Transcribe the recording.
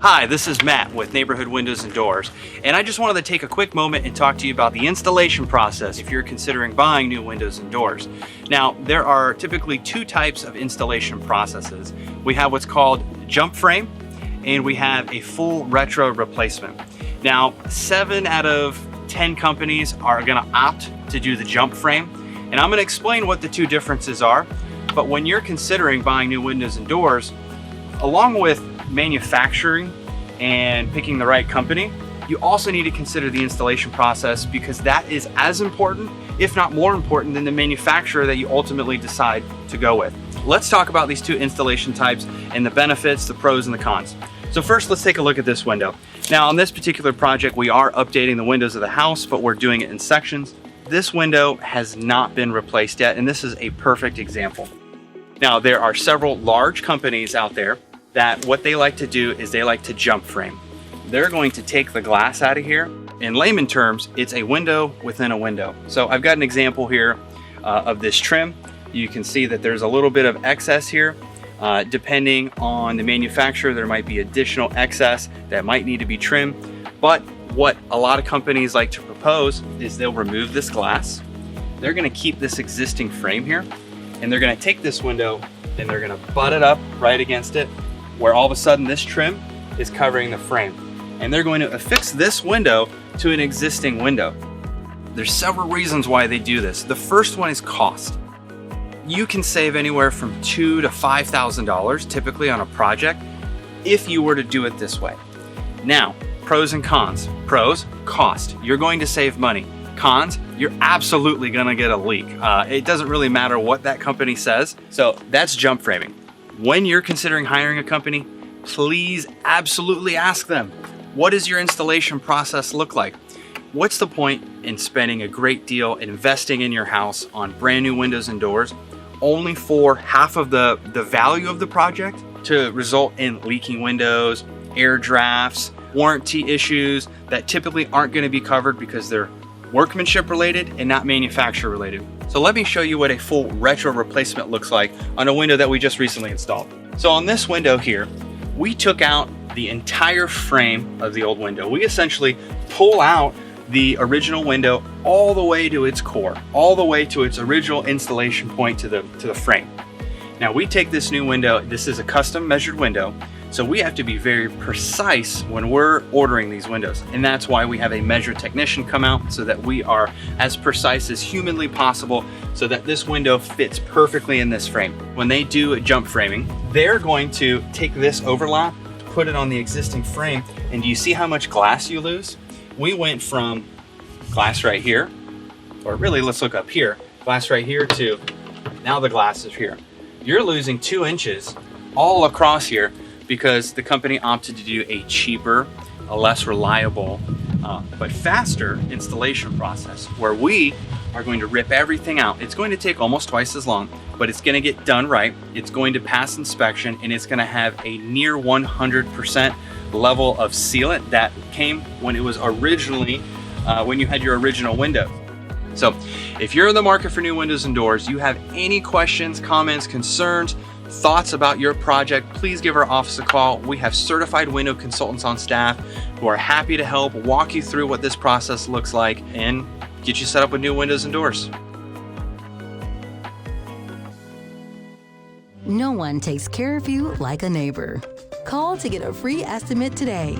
Hi, this is Matt with Neighborhood Windows and Doors, and I just wanted to take a quick moment and talk to you about the installation process if you're considering buying new windows and doors. Now, there are typically two types of installation processes. We have what's called jump frame, and we have a full retro replacement. Now, 7 out of 10 companies are going to opt to do the jump frame, and I'm going to explain what the two differences are. But when you're considering buying new windows and doors, along with manufacturing and picking the right company, you also need to consider the installation process, because that is as important, if not more important, than the manufacturer that you ultimately decide to go with. Let's talk about these two installation types and the benefits, the pros and the cons. So first, let's take a look at this window. Now, on this particular project, we are updating the windows of the house, but we're doing it in sections. This window has not been replaced yet, and this is a perfect example. Now, there are several large companies out there that what they like to do is they like to jump frame. They're going to take the glass out of here. In layman terms, it's a window within a window. So I've got an example here of this trim. You can see that there's a little bit of excess here. Depending on the manufacturer, there might be additional excess that might need to be trimmed. But what a lot of companies like to propose is they'll remove this glass. They're gonna keep this existing frame here, and they're gonna take this window and they're gonna butt it up right against it, where all of a sudden this trim is covering the frame. And they're going to affix this window to an existing window. There's several reasons why they do this. The first one is cost. You can save anywhere from $2,000 to $5,000 typically on a project if you were to do it this way. Now, pros and cons. Pros, cost. You're going to save money. Cons, you're absolutely gonna get a leak. It doesn't really matter what that company says. So that's jump framing. When you're considering hiring a company, please absolutely ask them, what does your installation process look like? What's the point in spending a great deal investing in your house on brand new windows and doors only for half of the value of the project to result in leaking windows, air drafts, warranty issues that typically aren't going to be covered because they're workmanship related and not manufacturer related. So let me show you what a full retro replacement looks like on a window that we just recently installed. So on this window here, we took out the entire frame of the old window. We essentially pull out the original window all the way to its core, all the way to its original installation point to the frame. Now we take this new window, this is a custom measured window, so we have to be very precise when we're ordering these windows. And that's why we have a measure technician come out so that we are as precise as humanly possible so that this window fits perfectly in this frame. When they do a jump framing, they're going to take this overlap, put it on the existing frame, and do you see how much glass you lose? We went from glass right here, or really let's look up here, glass right here to now the glass is here. You're losing 2 inches all across here because the company opted to do a cheaper, a less reliable, but faster installation process where we are going to rip everything out. It's going to take almost twice as long, but it's going to get done right. It's going to pass inspection, and it's going to have a near 100% level of sealant that came when it was originally, when you had your original window. So if you're in the market for new windows and doors, you have any questions, comments, concerns, thoughts about your project, please give our office a call. We have certified window consultants on staff who are happy to help walk you through what this process looks like and get you set up with new windows and doors. No one takes care of you like a neighbor. Call to get a free estimate today.